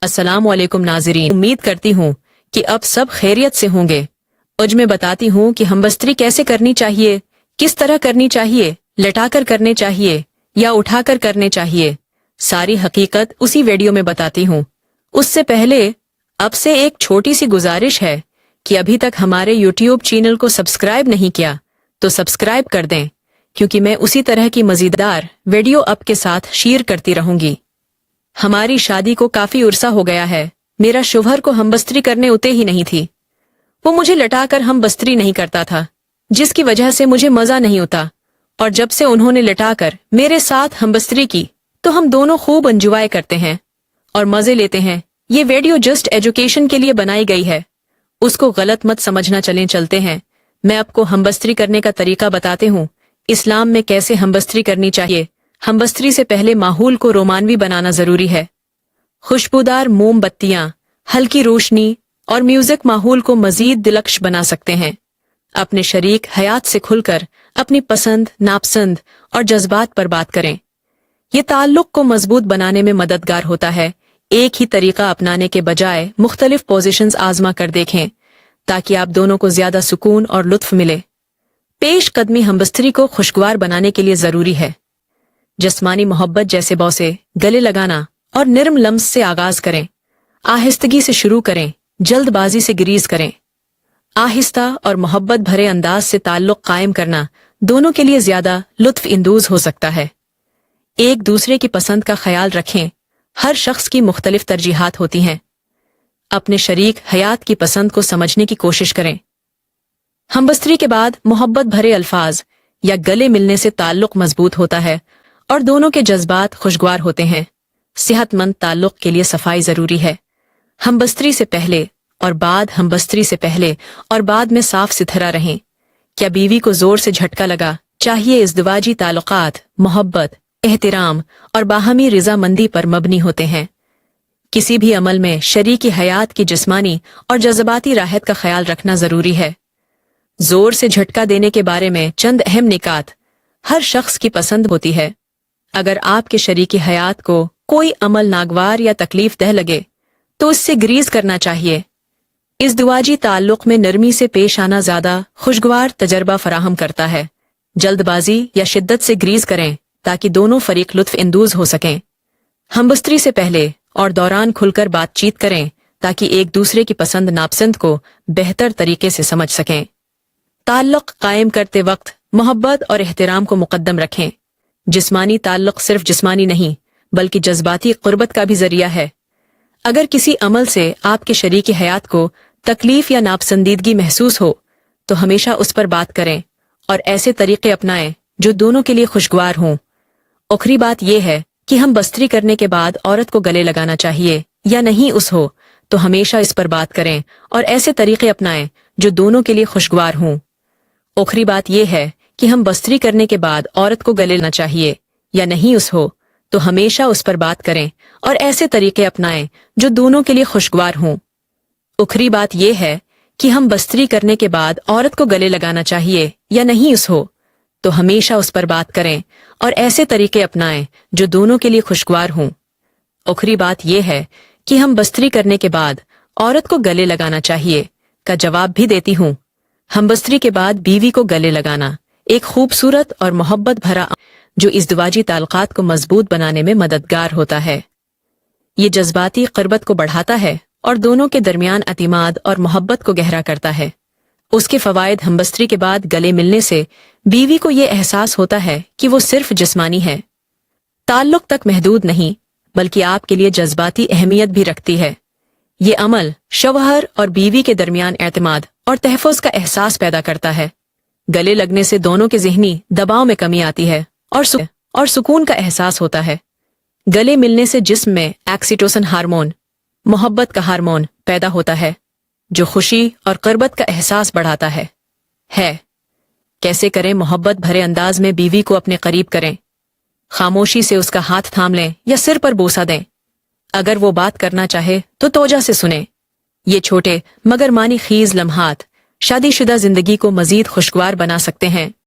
अस्सलामुअलैकुम नाज़रीन, उम्मीद करती हूँ कि अब सब खैरियत से होंगे। आज मैं बताती हूँ कि हमबस्तरी कैसे करनी चाहिए, किस तरह करनी चाहिए, लटाकर करने चाहिए या उठाकर करने चाहिए। सारी हकीकत उसी वीडियो में बताती हूँ। उससे पहले अब से एक छोटी सी गुजारिश है कि अभी तक हमारे यूट्यूब चैनल को सब्सक्राइब नहीं किया तो सब्सक्राइब कर दें, क्योंकि मैं उसी तरह की मज़ेदार वीडियो आपके साथ शेयर करती रहूंगी। हमारी शादी को काफी उर्सा हो गया है। मेरा शोहर को हमबस्तरी करने उते ही नहीं थी। वो मुझे लटाकर हमबस्तरी नहीं करता था, जिसकी वजह से मुझे मजा नहीं होता। और जब से उन्होंने लटाकर मेरे साथ हमबस्तरी की तो हम दोनों खूब एंजॉय करते हैं और मजे लेते हैं। ये वीडियो जस्ट एजुकेशन के लिए बनाई गई है, उसको गलत मत समझना। चलते हैं, मैं आपको हमबस्तरी करने का तरीका बताते हूँ। इस्लाम में कैसे हमबस्तरी करनी चाहिए। हमबस्तरी से पहले माहौल को रोमानवी बनाना जरूरी है। खुशबूदार मोमबत्तियां, हल्की रोशनी और म्यूजिक माहौल को मजीद दिलकश बना सकते हैं। अपने शरीक हयात से खुलकर अपनी पसंद, नापसंद और जज्बात पर बात करें। ये ताल्लुक को मजबूत बनाने में मददगार होता है। एक ही तरीका अपनाने के बजाय मुख्तलिफ पोजीशंस आजमा कर देखें, ताकि आप दोनों को ज्यादा सुकून और लुत्फ मिले। पेश कदमी हमबस्तरी को खुशगवार बनाने के लिए जरूरी है। जिस्मानी मोहब्बत जैसे बौसे, गले लगाना और नरम लम्स से आगाज करें। आहिस्तगी से शुरू करें, जल्दबाजी से ग्रीज करें। आहिस्ता और मोहब्बत भरे अंदाज से ताल्लुक कायम करना दोनों के लिए ज्यादा लुत्फ इंदूज हो सकता है। एक दूसरे की पसंद का ख्याल रखें। हर शख्स की मुख्तलिफ तरजीहात होती हैं। अपने शरीक हयात की पसंद को समझने की कोशिश करें। हमबस्तरी के बाद मोहब्बत भरे अल्फाज या गले मिलने से ताल्लुक मजबूत होता है और दोनों के जज्बात खुशगवार होते हैं। सेहतमंद ताल्लुक के लिए सफाई जरूरी है। हमबस्तरी से पहले और बाद हमबस्तरी से पहले और बाद में साफ सुथरा रहें। क्या बीवी को जोर से झटका लगा? चाहिए इज़्दिवाजी ताल्लुकात मोहब्बत, एहतराम और बाहमी रज़ामंदी पर मबनी होते हैं। किसी भी अमल में शरीकी हयात की जिस्मानी और जज्बाती राहत का ख्याल रखना जरूरी है। जोर से झटका देने के बारे में चंद अहम निकात। हर शख्स की पसंद होती है। अगर आपके शरीकी हयात को कोई अमल नागवार या तकलीफ दह लगे तो उससे ग्रीज करना चाहिए। इज़्दिवाजी ताल्लुक में नरमी से पेश आना ज्यादा खुशगवार तजर्बा फराहम करता है। जल्दबाजी या शिद्दत से ग्रीज करें ताकि दोनों फरीक लुत्फ इंदूज हो सकें। हमबस्तरी से पहले और दौरान खुलकर बातचीत करें ताकि एक दूसरे की पसंद नापसंद को बेहतर तरीके से समझ सकें। ताल्लुक कायम करते वक्त मोहब्बत और एहतराम को मुकद्दम रखें। जिस्मानी ताल्लुक सिर्फ जिस्मानी नहीं बल्कि जज्बाती कुर्बत का भी जरिया है। अगर किसी अमल से आपके शरीकी हयात को तकलीफ या नापसंदीदगी महसूस हो तो हमेशा उस पर बात करें और ऐसे तरीके अपनाएं जो दोनों के लिए खुशगवार हों। आखिरी बात यह है कि हमबस्तरी करने के बाद औरत को गले लगाना चाहिए या नहीं उस हो तो हमेशा इस पर बात करें और ऐसे तरीके अपनाएं जो दोनों के लिए खुशगवार हों। आखिरी बात यह है कि हमबस्तरी करने के बाद औरत को गले लगाना चाहिए या नहीं उस हो तो हमेशा उस पर बात करें और ऐसे तरीके अपनाएं जो दोनों के लिए खुशगवार हों। आखिरी बात यह है कि हमबस्तरी करने के बाद औरत को गले लगाना चाहिए या नहीं उस हो तो हमेशा उस पर बात करें और ऐसे तरीके अपनाएं जो दोनों के लिए खुशगवार हों। आखिरी बात यह है कि हमबस्तरी करने के बाद औरत को गले लगाना चाहिए का जवाब भी देती हूँ। हमबस्तरी के बाद बीवी को गले लगाना एक खूबसूरत और मोहब्बत भरा जो इज़्दिवाजी ताल्लुकात को मजबूत बनाने में मददगार होता है। ये जज्बाती क़ुर्बत को बढ़ाता है और दोनों के दरमियान अतिमाद और मोहब्बत को गहरा करता है। उसके फवायद हमबस्तरी के बाद गले मिलने से बीवी को ये एहसास होता है कि वो सिर्फ जिस्मानी है, ताल्लुक तक महदूद नहीं बल्कि आपके लिए जज्बाती अहमियत भी रखती है। ये अमल शौहर और बीवी के दरमियान एतमाद और तहफ़्फ़ुज़ का एहसास पैदा करता है। गले लगने से दोनों के ज़हनी दबाव में कमी आती है और सुकून का एहसास होता है। गले मिलने से जिस्म में ऑक्सीटोसिन हार्मोन, मोहब्बत का हार्मोन पैदा होता है जो खुशी और क़ुर्बत का एहसास बढ़ाता है। कैसे करें? मोहब्बत भरे अंदाज में बीवी को अपने करीब करें। खामोशी से उसका हाथ थाम लें या सिर पर बोसा दें। अगर वो बात करना चाहे तो तोजा से सुने। ये छोटे मगर मानी खीज लम्हात शादीशुदा जिंदगी को मजीद खुशगवार बना सकते हैं।